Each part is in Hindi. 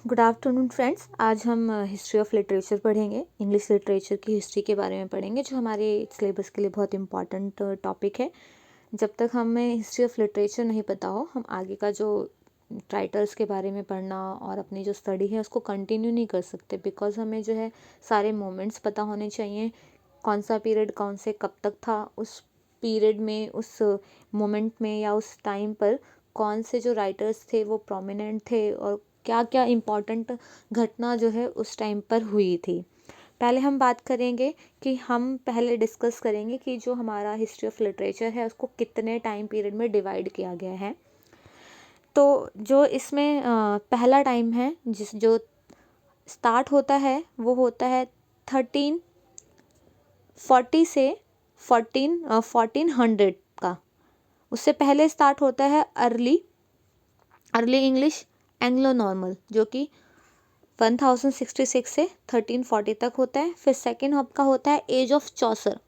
Good afternoon friends. आज हम हिस्ट्री ऑफ लिटरेचर पढ़ेंगे। इंग्लिश लिटरेचर की हिस्ट्री के बारे में पढ़ेंगे, जो हमारे सिलेबस के लिए बहुत इंपॉर्टेंट टॉपिक है। जब तक हमें हिस्ट्री ऑफ लिटरेचर नहीं पता हो, हम आगे का जो राइटर्स के बारे में पढ़ना और अपनी जो स्टडी है उसको कंटिन्यू नहीं कर सकते, बिकॉज हमें जो है सारे मोमेंट्स पता होने चाहिए। कौन सा पीरियड कौन से कब तक था, उस पीरियड में, उस मोमेंट में या उस टाइम पर कौन से जो राइटर्स थे वो प्रोमिनेंट थे और क्या क्या इम्पॉर्टेंट घटना जो है उस टाइम पर हुई थी। पहले हम बात करेंगे कि हम पहले डिस्कस करेंगे कि जो हमारा हिस्ट्री ऑफ लिटरेचर है उसको कितने टाइम पीरियड में डिवाइड किया गया है। तो जो इसमें पहला टाइम है जो स्टार्ट होता है वो होता है 1340 से 1400 का। उससे पहले स्टार्ट होता है अर्ली इंग्लिश एंग्लो नॉर्मल, जो कि 1066 से 1340 तक होता है। फिर सेकेंड आपका होता है age of Chaucer.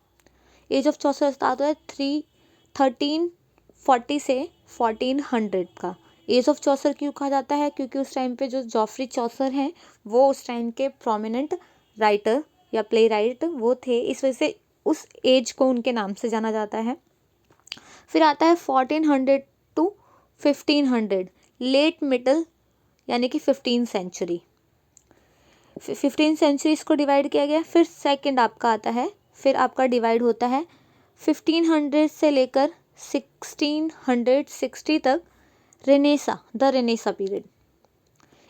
Age of Chaucer start होता है 1340 से 1400 का। एज ऑफ चौसर क्यों कहा जाता है? क्योंकि उस टाइम पे जो जॉफरी चौसर हैं वो उस टाइम के प्रोमिनेंट राइटर या प्ले राइट वो थे, इस वजह से उस एज को उनके नाम से जाना जाता है। फिर आता है 1400 टू 1500, लेट मिडल यानी कि 15 सेंचुरी। 15 सेंचुरीज को डिवाइड किया गया। फिर सेकंड आपका आता है, फिर आपका डिवाइड होता है 1500 से लेकर 1660 तक द रेनेसा पीरियड।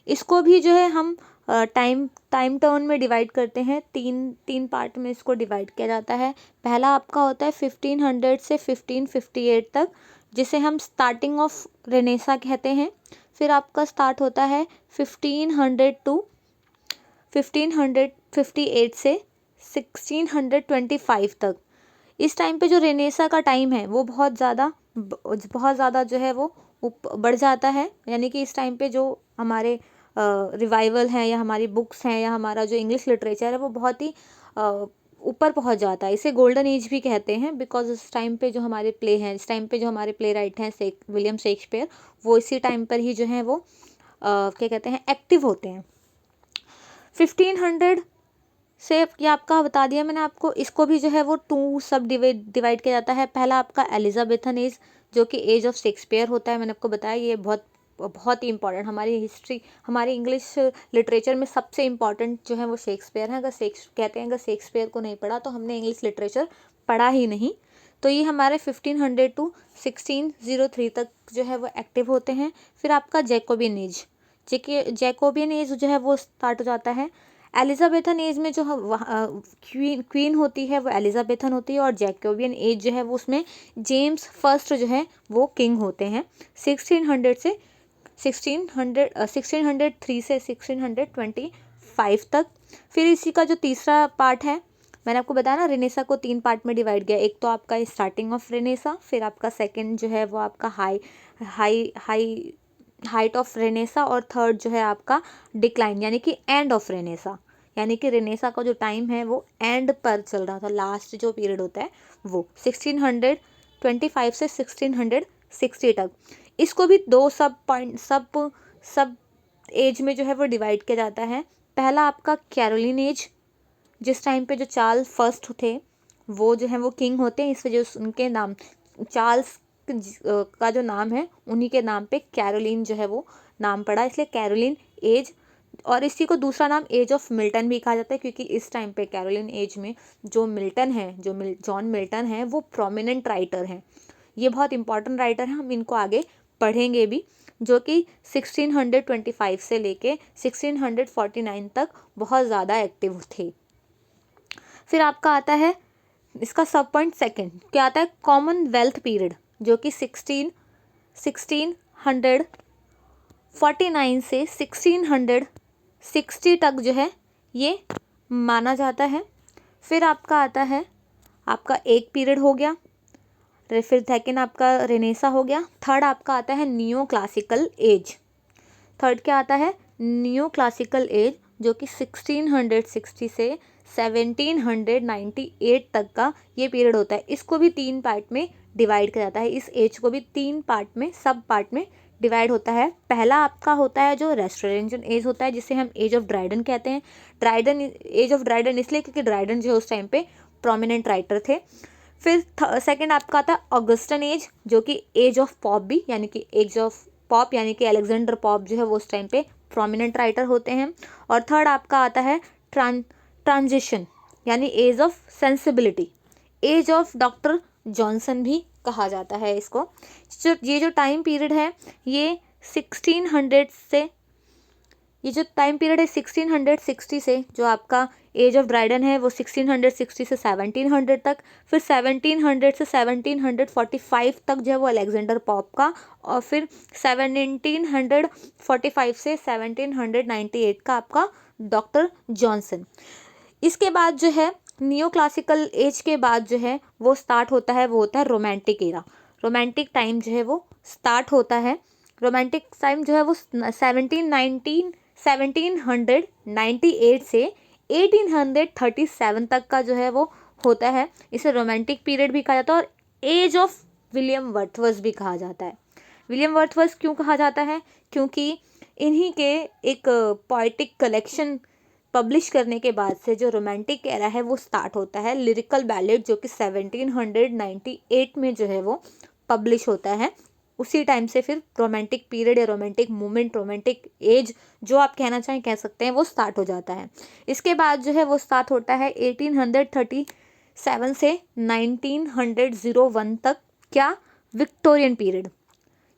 इसको भी जो है हम टाइम टर्न में डिवाइड करते हैं। तीन पार्ट में इसको डिवाइड किया जाता है। पहला आपका होता है 1500 से 1558 तक, जिसे हम स्टार्टिंग ऑफ रेनेसा कहते हैं। फिर आपका स्टार्ट होता है 1500 टू 1558 से 1625 तक। इस टाइम पे जो रेनेसा का टाइम है वो बहुत ज़्यादा जो है वो बढ़ जाता है। यानी कि इस टाइम पे जो हमारे रिवाइवल हैं या हमारी बुक्स हैं या हमारा जो इंग्लिश लिटरेचर है वो बहुत ही ऊपर पहुंच जाता है। इसे गोल्डन एज भी कहते हैं, बिकॉज इस टाइम पे जो हमारे प्ले हैं, इस टाइम पे जो हमारे प्ले राइट हैं विलियम शेक्सपियर, वो इसी टाइम पर ही जो है वो क्या कहते हैं, एक्टिव होते हैं। 1500 से ये आपका बता दिया मैंने आपको। इसको भी जो है वो टू सब डिवाइड किया जाता है। पहला आपका एलिजाबेथन एज, जो कि एज ऑफ शेक्सपियर होता है। मैंने आपको बताया ये बहुत ही इंपॉर्टेंट, हमारी हिस्ट्री, हमारी इंग्लिश लिटरेचर में सबसे इंपॉर्टेंट जो है वो शेक्सपियर है। अगर कहते हैं अगर शेक्सपियर को नहीं पढ़ा तो हमने इंग्लिश लिटरेचर पढ़ा ही नहीं। तो ये हमारे 1500 टू 1603 तक जो है वो एक्टिव होते हैं। फिर आपका जैकोबियन एज, जैकोबियन एज जो है वो स्टार्ट हो जाता है। एलिजाबेथन एज में जो क्वीन होती है वो एलिजाबेथन होती है, और जैकोबियन एज जो है वो उसमें जेम्स फर्स्ट जो है वो किंग होते हैं 1603 से 1625 तक। फिर इसी का जो तीसरा पार्ट है, मैंने आपको बताया ना, रेनेसा को 3 पार्ट में डिवाइड किया। एक तो आपका स्टार्टिंग ऑफ रेनेसा, फिर आपका सेकंड जो है वो आपका हाइट ऑफ रेनेसा, और थर्ड जो है आपका डिक्लाइन यानी कि एंड ऑफ रेनेसा। यानी कि रेनेसा का जो टाइम है वो एंड पर चल रहा था। लास्ट जो पीरियड होता है वो 1625 से 1660 तक। इसको भी दो सब एज में जो है वो डिवाइड किया जाता है। पहला आपका कैरोलिन एज, जिस टाइम पे जो चार्ल्स फर्स्ट थे वो जो है वो किंग होते हैं, इस वजह से उनके नाम चार्ल्स का जो नाम है उन्हीं के नाम पे कैरोलिन जो है वो नाम पड़ा, इसलिए कैरोलिन एज। और इसी को दूसरा नाम एज ऑफ मिल्टन भी कहा जाता है, क्योंकि इस टाइम पे कैरोलिन एज में जो मिल्टन है, जॉन मिल्टन है, वो प्रोमिनेंट राइटर हैं। ये बहुत इंपॉर्टेंट राइटर हैं, हम इनको आगे पढ़ेंगे भी, जो कि 1625 से लेके 1649 तक बहुत ज़्यादा एक्टिव थे। फिर आपका आता है इसका सब पॉइंट सेकेंड, क्या आता है, कॉमनवेल्थ पीरियड, जो कि 1649 से 1660 तक जो है ये माना जाता है। फिर आपका आता है आपका एक पीरियड हो गया, फिर सेकेंड आपका रेनेसा हो गया। थर्ड आपका आता है न्यू क्लासिकल एज। थर्ड क्या आता है, न्यू क्लासिकल एज, जो कि 1660 से 1798 तक का ये पीरियड होता है। इसको भी 3 पार्ट में डिवाइड किया जाता है। इस एज को भी 3 पार्ट में, सब पार्ट में डिवाइड होता है। पहला आपका होता है जो रेस्टोरेंशन एज होता है, जिसे हम एज ऑफ ड्राइडन कहते हैं। ड्राइडन, एज ऑफ ड्राइडन इसलिए क्योंकि ड्राइडन जो है उस टाइम पे प्रोमिनेंट राइटर थे। फिर सेकंड आपका आता है ऑगस्टन एज, जो कि एज ऑफ पॉप भी, यानी कि एज ऑफ पॉप यानी कि अलेक्जेंडर पॉप जो है वो उस टाइम पे प्रोमिनेंट राइटर होते हैं। और थर्ड आपका आता है ट्रांजिशन यानी age of sensibility, age of doctor Johnson भी कहा जाता है इसको। ये जो टाइम पीरियड है ये 1600 से, ये जो टाइम पीरियड है 1660 से, जो आपका एज ऑफ ड्राइडन है वो 1660 से 1700 तक, फिर 1700 से 1745 तक जो है वो अलेक्जेंडर पॉप का, और फिर 1745 से 1798 का आपका डॉक्टर जॉनसन। इसके बाद जो है नियो क्लासिकल एज के बाद जो है वो स्टार्ट होता है, वो होता है रोमांटिक एरा। रोमांटिक टाइम जो है वो स्टार्ट होता है। रोमांटिक टाइम जो है वो 1798 से 1837 तक का जो है वो होता है। इसे रोमांटिक पीरियड भी कहा जाता है और एज ऑफ विलियम वर्थवर्थ भी कहा जाता है। विलियम वर्थवर्थ क्यों कहा जाता है? क्योंकि इन्हीं के एक पोइटिक कलेक्शन पब्लिश करने के बाद से जो रोमांटिक एरा है वो स्टार्ट होता है। लिरिकल बैलेड जो कि 1798 में जो है वो पब्लिश होता है। उसी टाइम से फिर रोमांटिक पीरियड या रोमांटिक मूवमेंट, रोमांटिक एज जो आप कहना चाहें कह सकते हैं, वो स्टार्ट हो जाता है। इसके बाद जो है वो स्टार्ट होता है 1837 से 1901 तक, क्या? विक्टोरियन पीरियड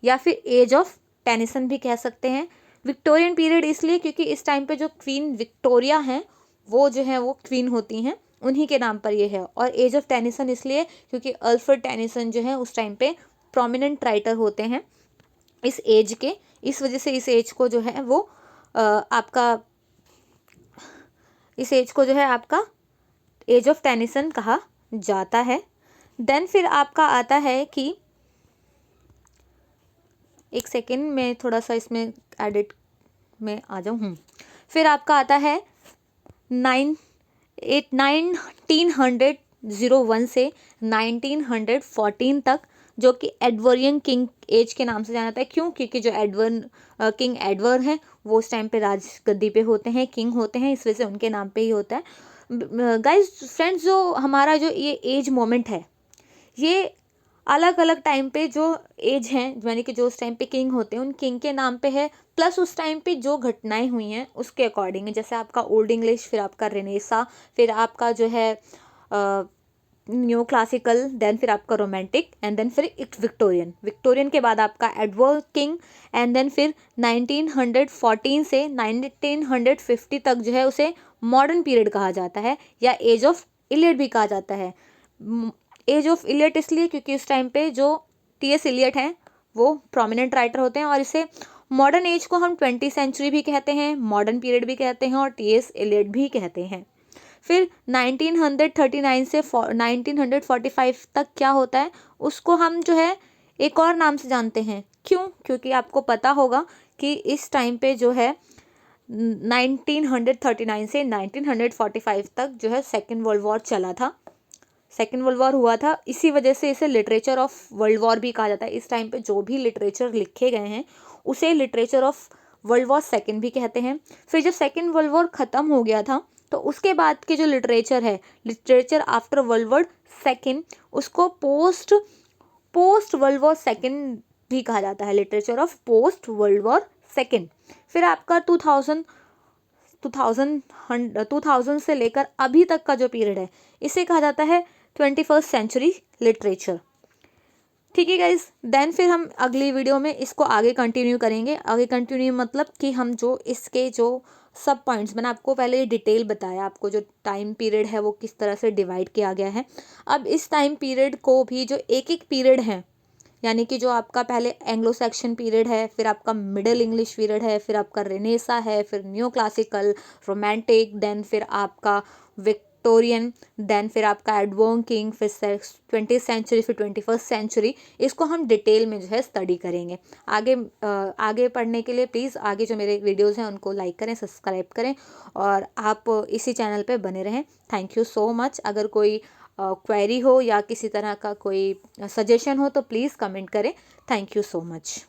या फिर एज ऑफ टेनिसन भी कह सकते हैं। विक्टोरियन पीरियड इसलिए क्योंकि इस टाइम पे जो क्वीन विक्टोरिया हैं वो जो है वो क्वीन होती हैं, उन्हीं के नाम पर ये है। और एज ऑफ टेनिसन इसलिए क्योंकि अल्फ्रेड टेनिसन जो है उस टाइम पे प्रोमिनेंट राइटर होते हैं इस एज के, इस वजह से इस एज को जो है वो इस एज को जो है आपका एज ऑफ टेनिसन कहा जाता है। देन फिर आपका आता है कि एक सेकेंड में थोड़ा सा इसमें एडिट में आ जाऊँ। फिर आपका आता है 1901 से 1914 तक, जो कि एडवर्डियन किंग एज के नाम से जाना जाता है। क्यों? क्योंकि जो किंग एडवर्ड हैं वो उस टाइम पे राज गद्दी पे होते हैं, किंग होते हैं, इस वजह से उनके नाम पे ही होता है। गाइज फ्रेंड्स, जो हमारा जो ये एज मोमेंट है ये अलग अलग टाइम पे जो एज हैं, यानी कि जो उस टाइम पे किंग होते हैं उन किंग के नाम पे है, प्लस उस टाइम पे जो घटनाएं हुई हैं उसके अकॉर्डिंग है। जैसे आपका ओल्ड इंग्लिश, फिर आपका रेनेसा, फिर आपका जो है न्यू क्लासिकल, देन फिर आपका रोमांटिक, एंड देन फिर विक्टोरियन के बाद आपका एडवर्ड किंग, एंड देन फिर 1914 से 1950 तक जो है उसे मॉडर्न पीरियड कहा जाता है या एज ऑफ इलियट भी कहा जाता है। एज ऑफ इलियट इसलिए क्योंकि उस टाइम पे जो टी.एस. इलियट हैं वो प्रोमिनेंट राइटर होते हैं, और इसे मॉडर्न एज को हम 20वीं सेंचुरी भी कहते हैं, मॉडर्न पीरियड भी कहते हैं और टी.एस. इलियट भी कहते हैं। फिर 1939 से 1945 तक क्या होता है उसको हम जो है एक और नाम से जानते हैं। क्यों? क्योंकि आपको पता होगा कि इस टाइम पे जो है 1939 से 1945 तक जो है सेकेंड वर्ल्ड वॉर चला था, सेकेंड वर्ल्ड वॉर हुआ था। इसी वजह से इसे लिटरेचर ऑफ वर्ल्ड वॉर भी कहा जाता है। इस टाइम पे जो भी लिटरेचर लिखे गए हैं उसे literature of world war second भी कहते हैं। फिर जब सेकेंड वर्ल्ड वॉर ख़त्म हो गया था तो उसके बाद के जो लिटरेचर है, literature after world war second, उसको पोस्ट वर्ल्ड वॉर सेकेंड भी कहा जाता है, literature of post world war second. फिर आपका 2000 से लेकर अभी तक का जो पीरियड है इसे कहा जाता है 21st सेंचुरी लिटरेचर। ठीक है गाइज, देन फिर हम अगली वीडियो में इसको आगे कंटिन्यू करेंगे। आगे कंटिन्यू मतलब कि हम जो इसके जो सब पॉइंट्स, मैंने आपको पहले ये डिटेल बताया, आपको जो टाइम पीरियड है वो किस तरह से डिवाइड किया गया है। अब इस टाइम पीरियड को भी जो एक एक पीरियड है, यानी कि जो आपका पहले एंग्लो सेक्शन पीरियड है, फिर आपका मिडिल इंग्लिश पीरियड है, फिर आपका रेनेसा है, फिर न्यू क्लासिकल, रोमांटिक, देन फिर आपका विक्टोरियन, देन फिर आपका एडवर्ड किंग, फिर 20th सेंचुरी, फिर 21st सेंचुरी, इसको हम डिटेल में जो है स्टडी करेंगे। आगे पढ़ने के लिए प्लीज़ आगे जो मेरे वीडियोज़ हैं उनको लाइक करें, सब्सक्राइब करें और आप इसी चैनल पे बने रहें। Thank you so much. अगर कोई क्वेरी हो या किसी तरह का कोई सजेशन हो तो प्लीज़ कमेंट करें। Thank you so much.